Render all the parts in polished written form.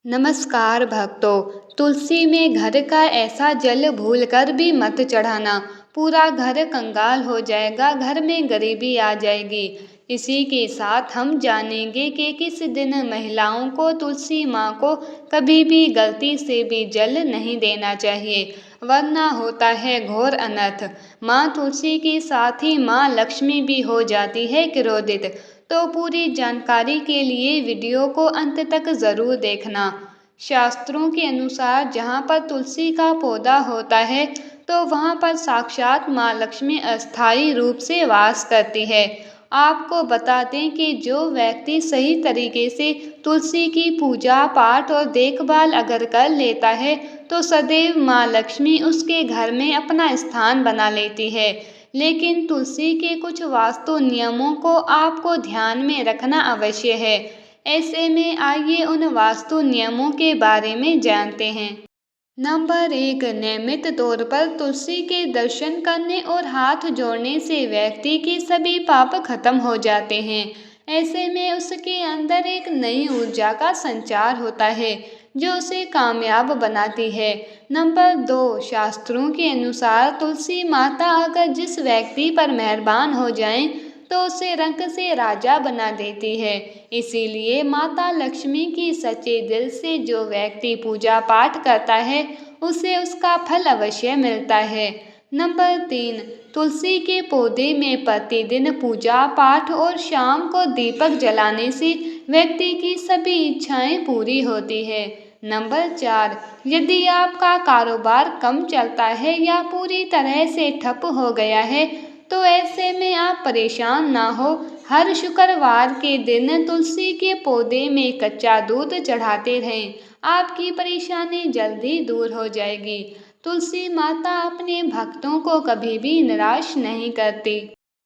नमस्कार भक्तों। तुलसी में घर का ऐसा जल भूलकर भी मत चढ़ाना। पूरा घर कंगाल हो जाएगा, घर में गरीबी आ जाएगी। इसी के साथ हम जानेंगे कि किस दिन महिलाओं को तुलसी माँ को कभी भी गलती से भी जल नहीं देना चाहिए, वरना होता है घोर अनर्थ। माँ तुलसी के साथ ही माँ लक्ष्मी भी हो जाती है क्रोधित। तो पूरी जानकारी के लिए वीडियो को अंत तक ज़रूर देखना। शास्त्रों के अनुसार जहाँ पर तुलसी का पौधा होता है तो वहाँ पर साक्षात माँ लक्ष्मी अस्थायी रूप से वास करती है। आपको बता दें कि जो व्यक्ति सही तरीके से तुलसी की पूजा पाठ और देखभाल अगर कर लेता है तो सदैव माँ लक्ष्मी उसके घर में अपना स्थान बना लेती है। लेकिन तुलसी के कुछ वास्तु नियमों को आपको ध्यान में रखना अवश्य है। ऐसे में आइए उन वास्तु नियमों के बारे में जानते हैं। नंबर 1, नियमित तौर पर तुलसी के दर्शन करने और हाथ जोड़ने से व्यक्ति के सभी पाप खत्म हो जाते हैं। ऐसे में उसके अंदर एक नई ऊर्जा का संचार होता है जो उसे कामयाब बनाती है। नंबर 2, शास्त्रों के अनुसार तुलसी माता अगर जिस व्यक्ति पर मेहरबान हो जाएं तो उसे रंक से राजा बना देती है। इसीलिए माता लक्ष्मी की सच्चे दिल से जो व्यक्ति पूजा पाठ करता है उसे उसका फल अवश्य मिलता है। नंबर 3, तुलसी के पौधे में प्रतिदिन पूजा पाठ और शाम को दीपक जलाने से व्यक्ति की सभी इच्छाएं पूरी होती है। नंबर 4, यदि आपका कारोबार कम चलता है या पूरी तरह से ठप हो गया है तो ऐसे में आप परेशान ना हो। हर शुक्रवार के दिन तुलसी के पौधे में कच्चा दूध चढ़ाते रहें, आपकी परेशानी जल्दी दूर हो जाएगी। तुलसी माता अपने भक्तों को कभी भी निराश नहीं करती।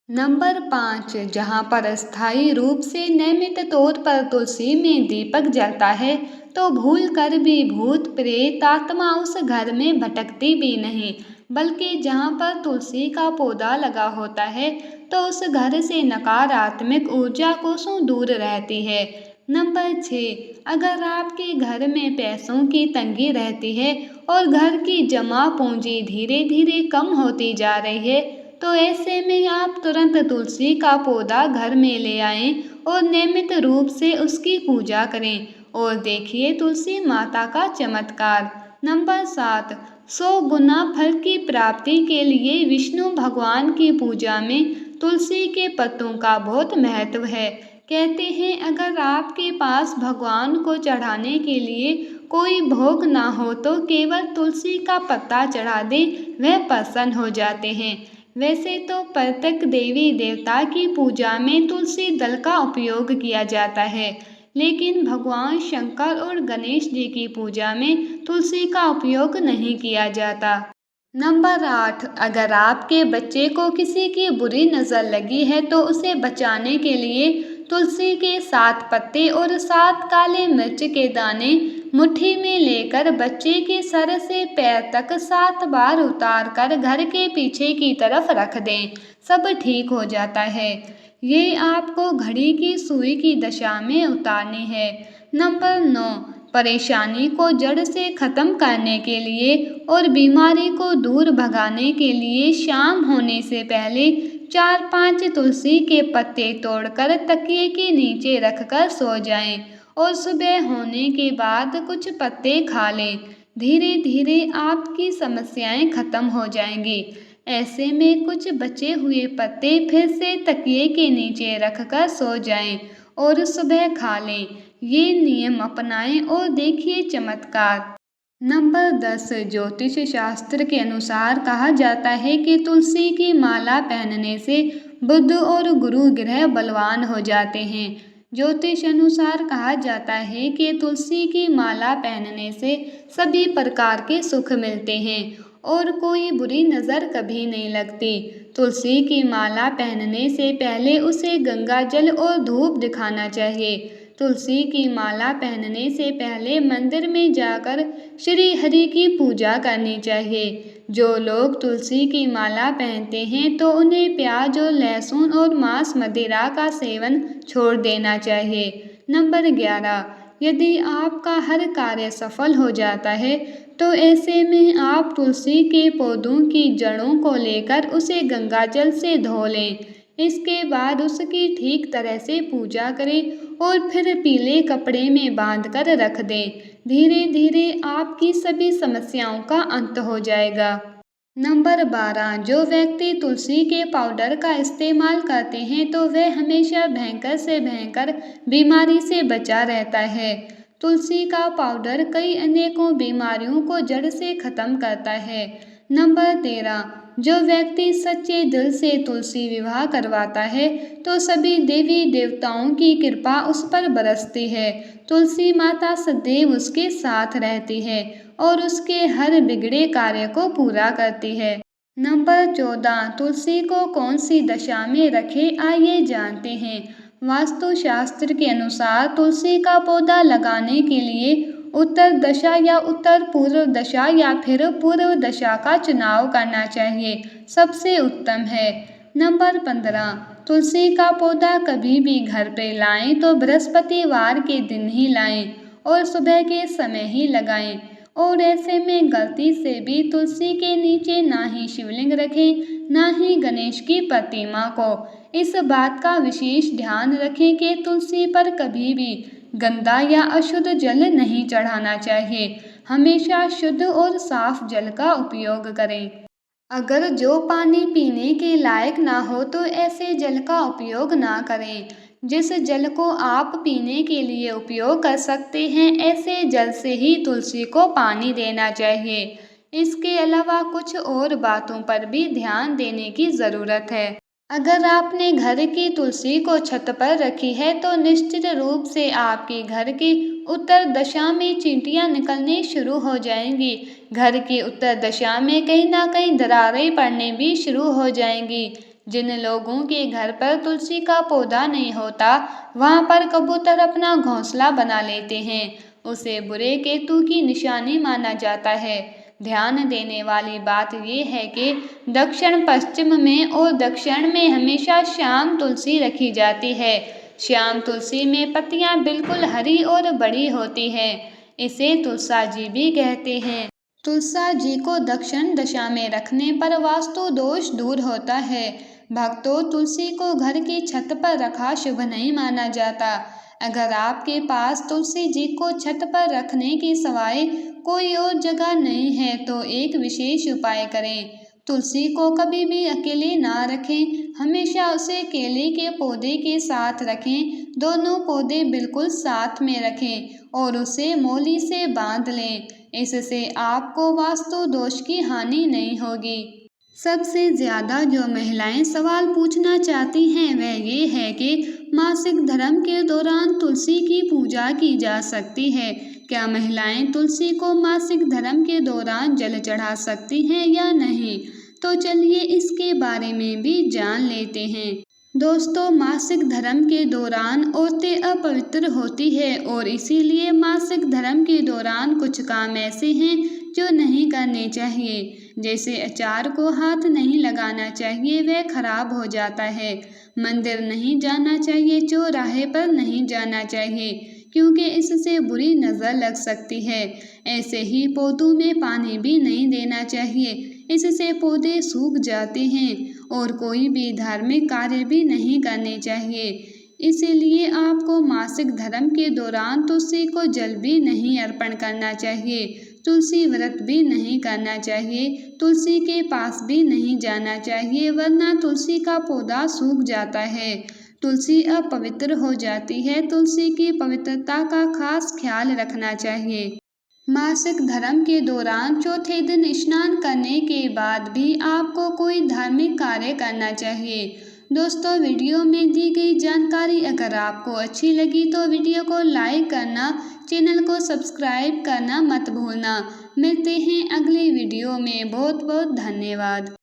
नंबर 5, जहाँ पर अस्थायी रूप से नियमित तौर पर तुलसी में दीपक जलता है तो भूल कर भी भूत प्रेत आत्मा उस घर में भटकती भी नहीं, बल्कि जहाँ पर तुलसी का पौधा लगा होता है तो उस घर से नकारात्मक ऊर्जा कोसों दूर रहती है। नंबर 6, अगर आपके घर में पैसों की तंगी रहती है और घर की जमा पूंजी धीरे धीरे कम होती जा रही है तो ऐसे में आप तुरंत तुलसी का पौधा घर में ले आएं और नियमित रूप से उसकी पूजा करें और देखिए तुलसी माता का चमत्कार। नंबर 7, 100 गुना फल की प्राप्ति के लिए विष्णु भगवान की पूजा में तुलसी के पत्तों का बहुत महत्व है। कहते हैं अगर आपके पास भगवान को चढ़ाने के लिए कोई भोग ना हो तो केवल तुलसी का पत्ता चढ़ा दें, वह प्रसन्न हो जाते हैं। वैसे तो प्रत्येक देवी देवता की पूजा में तुलसी दल का उपयोग किया जाता है, लेकिन भगवान शंकर और गणेश जी की पूजा में तुलसी का उपयोग नहीं किया जाता। नंबर 8, अगर आपके बच्चे को किसी की बुरी नज़र लगी है तो उसे बचाने के लिए तुलसी के 7 पत्ते और 7 काले मिर्च के दाने मुट्ठी में लेकर बच्चे के सर से पैर तक 7 बार उतार कर घर के पीछे की तरफ रख दें, सब ठीक हो जाता है। ये आपको घड़ी की सुई की दशा में उतारनी है। नंबर 9, परेशानी को जड़ से खत्म करने के लिए और बीमारी को दूर भगाने के लिए शाम होने से पहले 4-5 तुलसी के पत्ते तोड़कर तकिए के नीचे रखकर सो जाएं और सुबह होने के बाद कुछ पत्ते खा लें। धीरे धीरे आपकी समस्याएं खत्म हो जाएंगी। ऐसे में कुछ बचे हुए पत्ते फिर से तकिए के नीचे रखकर सो जाएं और सुबह खा लें। ये नियम अपनाएं और देखिए चमत्कार। नंबर 10, ज्योतिष शास्त्र के अनुसार कहा जाता है कि तुलसी की माला पहनने से बुध और गुरु ग्रह बलवान हो जाते हैं। ज्योतिष अनुसार कहा जाता है कि तुलसी की माला पहनने से सभी प्रकार के सुख मिलते हैं और कोई बुरी नज़र कभी नहीं लगती। तुलसी की माला पहनने से पहले उसे गंगा जल और धूप दिखाना चाहिए। तुलसी की माला पहनने से पहले मंदिर में जाकर श्री हरि की पूजा करनी चाहिए। जो लोग तुलसी की माला पहनते हैं तो उन्हें प्याज और लहसुन और मांस मदिरा का सेवन छोड़ देना चाहिए। नंबर 11, यदि आपका हर कार्य सफल हो जाता है तो ऐसे में आप तुलसी के पौधों की जड़ों को लेकर उसे गंगाजल से धो लें। इसके बाद उसकी ठीक तरह से पूजा करें और फिर पीले कपड़े में बांधकर रख दें। धीरे धीरे आपकी सभी समस्याओं का अंत हो जाएगा। नंबर 12, जो व्यक्ति तुलसी के पाउडर का इस्तेमाल करते हैं तो वह हमेशा भयंकर से भयंकर बीमारी से बचा रहता है। तुलसी का पाउडर कई अनेकों बीमारियों को जड़ से खत्म करता है। नंबर 13, जो व्यक्ति सच्चे दिल से तुलसी विवाह करवाता है तो सभी देवी देवताओं की कृपा उस पर बरसती है। तुलसी माता सदैव उसके साथ रहती है और उसके हर बिगड़े कार्य को पूरा करती है। नंबर 14, तुलसी को कौन सी दशा में रखें, आइए जानते हैं। वास्तुशास्त्र के अनुसार तुलसी का पौधा लगाने के लिए उत्तर दशा या उत्तर पूर्व दशा या फिर पूर्व दशा का चुनाव करना चाहिए, सबसे उत्तम है। नंबर 15, तुलसी का पौधा कभी भी घर पे लाएं तो बृहस्पतिवार के दिन ही लाएं और सुबह के समय ही लगाएं। और ऐसे में गलती से भी तुलसी के नीचे ना ही शिवलिंग रखें, ना ही गणेश की प्रतिमा को। इस बात का विशेष ध्यान रखें कि तुलसी पर कभी भी गंदा या अशुद्ध जल नहीं चढ़ाना चाहिए। हमेशा शुद्ध और साफ जल का उपयोग करें। अगर जो पानी पीने के लायक ना हो तो ऐसे जल का उपयोग ना करें। जिस जल को आप पीने के लिए उपयोग कर सकते हैं ऐसे जल से ही तुलसी को पानी देना चाहिए। इसके अलावा कुछ और बातों पर भी ध्यान देने की ज़रूरत है। अगर आपने घर की तुलसी को छत पर रखी है तो निश्चित रूप से आपके घर की उत्तर दिशा में चींटियां निकलने शुरू हो जाएंगी। घर की उत्तर दिशा में कहीं ना कहीं दरारें पड़ने भी शुरू हो जाएंगी। जिन लोगों के घर पर तुलसी का पौधा नहीं होता वहां पर कबूतर अपना घोंसला बना लेते हैं। उसे बुरे केतु की निशानी माना जाता है। ध्यान देने वाली बात यह है कि दक्षिण पश्चिम में और दक्षिण में हमेशा श्याम तुलसी रखी जाती है। श्याम तुलसी में पत्तियां बिल्कुल हरी और बड़ी होती हैं। इसे तुलसा जी भी कहते हैं। तुलसा जी को दक्षिण दिशा में रखने पर वास्तु दोष दूर होता है। भक्तों, तुलसी को घर की छत पर रखा शुभ नहीं माना जाता। अगर आपके पास तुलसी जी को छत पर रखने के सिवाय कोई और जगह नहीं है तो एक विशेष उपाय करें। तुलसी को कभी भी अकेले ना रखें, हमेशा उसे केले के पौधे के साथ रखें। दोनों पौधे बिल्कुल साथ में रखें और उसे मोली से बांध लें। इससे आपको वास्तु दोष की हानि नहीं होगी। सबसे ज़्यादा जो महिलाएं सवाल पूछना चाहती हैं वह ये है कि मासिक धर्म के दौरान तुलसी की पूजा की जा सकती है। क्या महिलाएं तुलसी को मासिक धर्म के दौरान जल चढ़ा सकती हैं या नहीं? तो चलिए इसके बारे में भी जान लेते हैं। दोस्तों, मासिक धर्म के दौरान औरतें अपवित्र होती है और इसीलिए मासिक धर्म के दौरान कुछ काम ऐसे हैं जो नहीं करने चाहिए। जैसे अचार को हाथ नहीं लगाना चाहिए, वह खराब हो जाता है। मंदिर नहीं जाना चाहिए, चौराहे पर नहीं जाना चाहिए क्योंकि इससे बुरी नज़र लग सकती है। ऐसे ही पौधों में पानी भी नहीं देना चाहिए, इससे पौधे सूख जाते हैं। और कोई भी धार्मिक कार्य भी नहीं करने चाहिए। इसीलिए आपको मासिक धर्म के दौरान तुलसी को जल भी नहीं अर्पण करना चाहिए। तुलसी व्रत भी नहीं करना चाहिए, तुलसी के पास भी नहीं जाना चाहिए वरना तुलसी का पौधा सूख जाता है। तुलसी अपवित्र हो जाती है। तुलसी की पवित्रता का खास ख्याल रखना चाहिए। मासिक धर्म के दौरान चौथे दिन स्नान करने के बाद भी आपको कोई धार्मिक कार्य करना चाहिए। दोस्तों, वीडियो में दी गई जानकारी अगर आपको अच्छी लगी तो वीडियो को लाइक करना, चैनल को सब्सक्राइब करना मत भूलना। मिलते हैं अगली वीडियो में। बहुत बहुत धन्यवाद।